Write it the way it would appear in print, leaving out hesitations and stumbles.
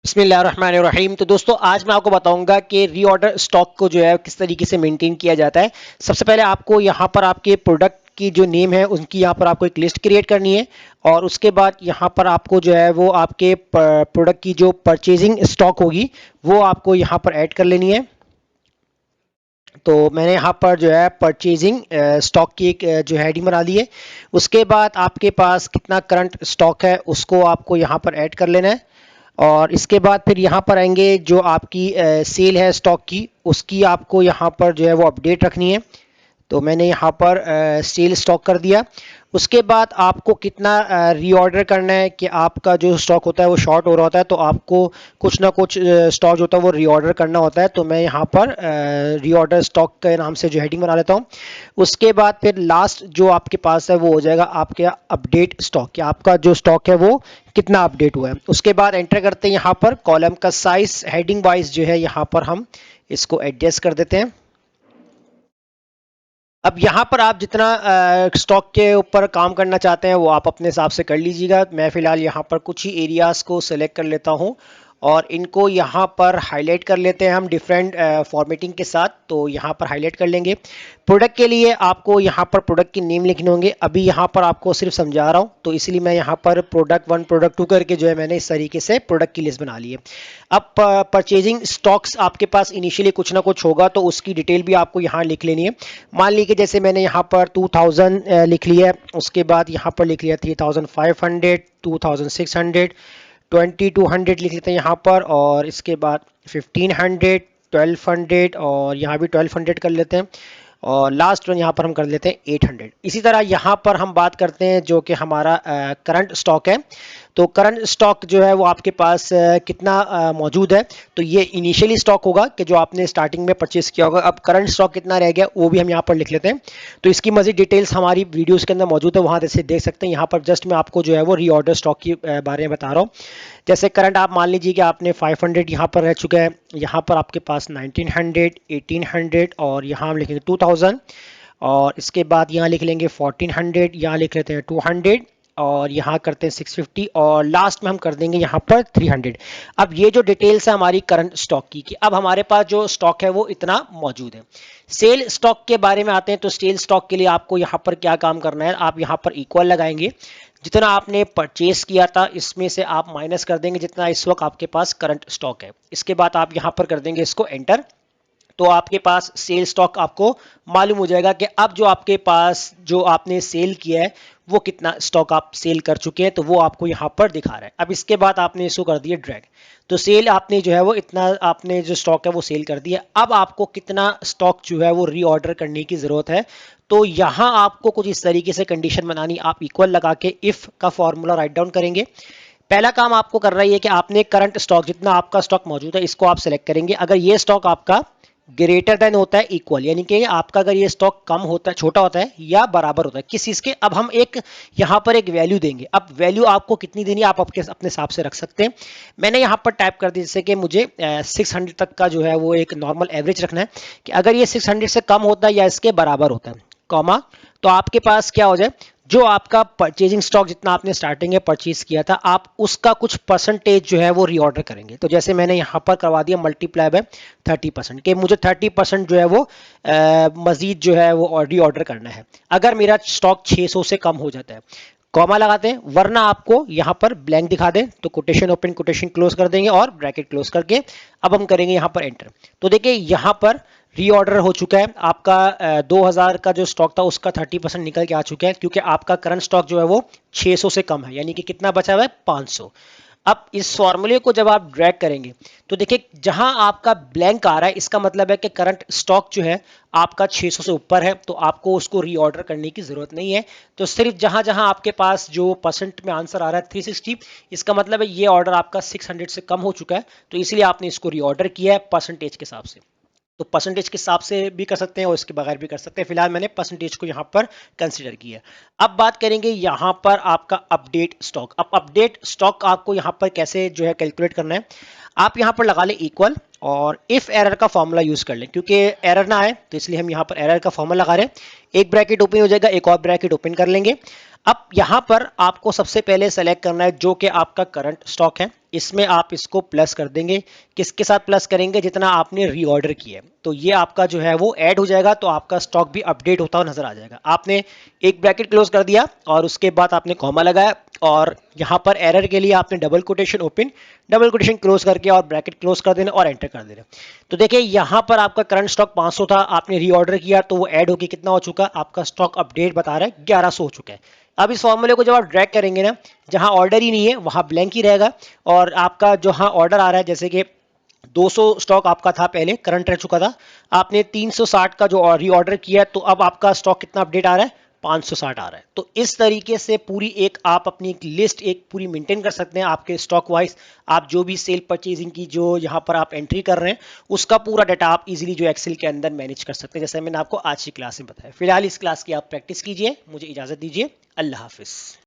बिस्मिल्लाहिर्रहमानिर्रहीम। तो दोस्तों आज मैं आपको बताऊंगा कि रीऑर्डर स्टॉक को जो है किस तरीके से मेंटेन किया जाता है। सबसे पहले आपको यहाँ पर आपके प्रोडक्ट की जो नेम है उनकी यहाँ पर आपको एक लिस्ट क्रिएट करनी है और उसके बाद यहाँ पर आपको जो है वो आपके प्रोडक्ट की जो परचेजिंग स्टॉक होगी वो आपको यहाँ पर ऐड कर लेनी है। तो मैंने यहाँ पर जो है परचेजिंग स्टॉक की एक जो हेडिंग बना ली है। उसके बाद आपके पास कितना करंट स्टॉक है उसको आपको यहाँ पर ऐड कर लेना है और इसके बाद फिर यहाँ पर आएंगे जो आपकी सेल है स्टॉक की उसकी आपको यहाँ पर जो है वो अपडेट रखनी है। तो मैंने यहाँ पर सेल स्टॉक कर दिया। उसके बाद आपको कितना रीऑर्डर करना है कि आपका जो स्टॉक होता है वो शॉर्ट हो रहा होता है तो आपको कुछ ना कुछ स्टॉक जो होता है वो रीऑर्डर करना होता है। तो मैं यहाँ पर रीऑर्डर स्टॉक के नाम से जो हेडिंग बना लेता हूँ। उसके बाद फिर लास्ट जो आपके पास है वो हो जाएगा आपके अपडेट स्टॉक कि आपका जो स्टॉक है वो कितना अपडेट हुआ है। उसके बाद एंटर करते हैं यहाँ पर कॉलम का साइज हेडिंग वाइज जो है यहाँ पर हम इसको एडजस्ट कर देते हैं। अब यहाँ पर आप जितना स्टॉक के ऊपर काम करना चाहते हैं वो आप अपने हिसाब से कर लीजिएगा। मैं फिलहाल यहाँ पर कुछ ही एरियाज को सिलेक्ट कर लेता हूँ और इनको यहाँ पर हाईलाइट कर लेते हैं हम डिफरेंट फॉर्मेटिंग के साथ। तो यहाँ पर हाईलाइट कर लेंगे। प्रोडक्ट के लिए आपको यहाँ पर प्रोडक्ट की नेम लिखने होंगे। अभी यहाँ पर आपको सिर्फ समझा रहा हूँ तो इसलिए मैं यहाँ पर प्रोडक्ट 1 प्रोडक्ट 2 करके जो है मैंने इस तरीके से प्रोडक्ट की लिस्ट बना ली है। अब परचेजिंग स्टॉक्स आपके पास इनिशियली कुछ ना कुछ होगा तो उसकी डिटेल भी आपको यहाँ लिख लेनी है। मान लीजिए जैसे मैंने यहाँ पर 2000 लिख लिया है, उसके बाद यहाँ पर लिख लिया 3500, 2600, 2200 लिख लेते हैं यहाँ पर और इसके बाद 1500, 1200 और यहाँ भी 1200 कर लेते हैं और लास्ट वन यहाँ पर हम कर लेते हैं 800। इसी तरह यहाँ पर हम बात करते हैं जो कि हमारा करंट स्टॉक है। तो करंट स्टॉक जो है वो आपके पास कितना मौजूद है। तो ये इनिशियली स्टॉक होगा कि जो आपने स्टार्टिंग में परचेस किया होगा। अब करंट स्टॉक कितना रह गया वो भी हम यहाँ पर लिख लेते हैं। तो इसकी मजीद डिटेल्स हमारी वीडियोस के अंदर मौजूद है, वहाँ से देख सकते हैं। यहाँ पर जस्ट मैं आपको जो है वो रीऑर्डर स्टॉक के बारे में बता रहा हूँ। जैसे करंट आप मान लीजिए कि आपने 500 यहाँ पर रह चुका है, यहाँ पर आपके पास 1900, 1800 और यहाँ हम लिखेंगे 2000 और इसके बाद यहाँ लिख लेंगे 1400, यहाँ लिख लेते हैं 200 और यहाँ करते हैं 650 और लास्ट में हम कर देंगे यहाँ पर 300। अब ये जो डिटेल्स है हमारी करंट स्टॉक की कि अब हमारे पास जो स्टॉक है वो इतना मौजूद है। सेल स्टॉक के बारे में आते हैं। तो सेल स्टॉक के लिए आपको यहाँ पर क्या काम करना है, आप यहाँ पर इक्वल लगाएंगे। जितना आपने परचेस किया था इसमें से आप माइनस कर देंगे जितना इस वक्त आपके पास करंट स्टॉक है। इसके बाद आप यहाँ पर कर देंगे इसको एंटर। तो आपके पास सेल स्टॉक आपको मालूम हो जाएगा कि अब जो आपके पास जो आपने सेल किया है वो कितना स्टॉक आप सेल कर चुके हैं, तो वो आपको यहाँ पर दिखा रहा है। अब इसके बाद आपने इसको कर दिया ड्रैग। तो सेल आपने जो है वो इतना आपने जो स्टॉक है वो सेल कर दिया। अब आपको कितना स्टॉक जो है वो रीऑर्डर करने की जरूरत है। तो यहाँ आपको कुछ इस तरीके से कंडीशन बनानी, आप इक्वल लगा के इफ का फॉर्मूला राइट डाउन करेंगे। पहला काम आपको करना है कि आपने करंट स्टॉक जितना आपका स्टॉक मौजूद है इसको आप सेलेक्ट करेंगे। अगर ये स्टॉक आपका ग्रेटर देन होता है इक्वल, यानी कि आपका अगर ये स्टॉक कम होता है, छोटा होता है या बराबर होता है किस चीज के, अब हम एक यहाँ पर एक वैल्यू देंगे। अब वैल्यू आपको कितनी देनी है आप अपने हिसाब से रख सकते हैं। मैंने यहाँ पर टाइप कर दिया जैसे कि मुझे 600 तक का जो है वो एक नॉर्मल एवरेज रखना है कि अगर ये 600 से कम होता है या इसके बराबर होता है, कॉमा, तो आपके पास क्या हो जाए, जो आपका परचेजिंग स्टॉक जितना आपने स्टार्टिंग में परचेज किया था आप उसका कुछ परसेंटेज जो है वो रीऑर्डर करेंगे। तो जैसे मैंने यहाँ पर करवा दिया मल्टीप्लाई बाय 30% के मुझे 30% जो है वो मजीद जो है वो रीऑर्डर करना है अगर मेरा स्टॉक 600 से कम हो जाता है। कॉमा लगाते हैं, वरना आपको यहाँ पर ब्लैंक दिखा दें तो कोटेशन ओपन कोटेशन क्लोज कर देंगे और ब्रैकेट क्लोज करके अब हम करेंगे यहाँ पर एंटर। तो देखिए यहाँ पर रीऑर्डर हो चुका है आपका 2000 का जो स्टॉक था उसका 30% निकल के आ चुका है क्योंकि आपका करंट स्टॉक जो है वो 600 से कम है, यानी कि कितना बचा हुआ है 500। अब इस फॉर्मूले को जब आप ड्रैग करेंगे तो देखिए जहां आपका ब्लैंक आ रहा है इसका मतलब है कि करंट स्टॉक जो है आपका 600 से ऊपर है, तो आपको उसको रीऑर्डर करने की जरूरत नहीं है। तो सिर्फ जहां जहां आपके पास जो परसेंट में आंसर आ रहा है 360, इसका मतलब है ये ऑर्डर आपका 600 से कम हो चुका है, तो इसलिए आपने इसको रीऑर्डर किया है परसेंटेज के हिसाब से। तो परसेंटेज के हिसाब से भी कर सकते हैं और इसके बगैर भी कर सकते हैं। फिलहाल मैंने परसेंटेज को यहाँ पर कंसीडर किया। अब बात करेंगे यहाँ पर आपका अपडेट स्टॉक। अब अपडेट स्टॉक आपको यहाँ पर कैसे जो है कैलकुलेट करना है, आप यहाँ पर लगा लें इक्वल और इफ एरर का फॉर्मूला यूज कर लें क्योंकि एरर ना आए, तो इसलिए हम यहाँ पर एरर का फॉर्मूला लगा रहे हैं। एक ब्रैकेट ओपन हो जाएगा, एक और ब्रैकेट ओपन कर लेंगे। अब यहाँ पर आपको सबसे पहले सेलेक्ट करना है जो कि आपका करंट स्टॉक है, इसमें आप इसको प्लस कर देंगे। किसके साथ प्लस करेंगे? जितना आपने रीऑर्डर किया है, तो ये आपका जो है वो ऐड हो जाएगा, तो आपका स्टॉक भी अपडेट होता हुआ नजर आ जाएगा। आपने एक ब्रैकेट क्लोज कर दिया और उसके बाद आपने कॉमा लगाया और यहाँ पर एरर के लिए आपने double quotation open, double quotation close करके और ब्रैकेट क्लोज कर देना और एंटर कर देना। तो देखिए यहाँ पर आपका करंट स्टॉक 500 था, आपने रीऑर्डर किया तो वो ऐड होकर कितना हो चुका? आपका स्टॉक अपडेट बता रहा है 1100 हो चुका है। अब इस फॉर्मूले को जब आप ड्रैग करेंगे ना, जहां ऑर्डर ही नहीं है वहां ब्लैंक ही रहेगा, और आपका जो हाँ ऑर्डर आ रहा है, जैसे कि 200 स्टॉक आपका था पहले, करंट रह चुका था, आपने 360 का जो रीऑर्डर किया तो अब आपका स्टॉक कितना अपडेट आ रहा है? 560 आ रहा है। तो इस तरीके से पूरी एक आप अपनी एक लिस्ट एक पूरी मेंटेन कर सकते हैं आपके स्टॉक वाइज। आप जो भी सेल परचेजिंग की जो यहाँ पर आप एंट्री कर रहे हैं उसका पूरा डाटा आप इजीली जो एक्सेल के अंदर मैनेज कर सकते हैं, जैसे मैंने आपको आज की क्लास में बताया। फिलहाल इस क्लास की आप प्रैक्टिस कीजिए, मुझे इजाजत दीजिए, अल्लाह हाफिज।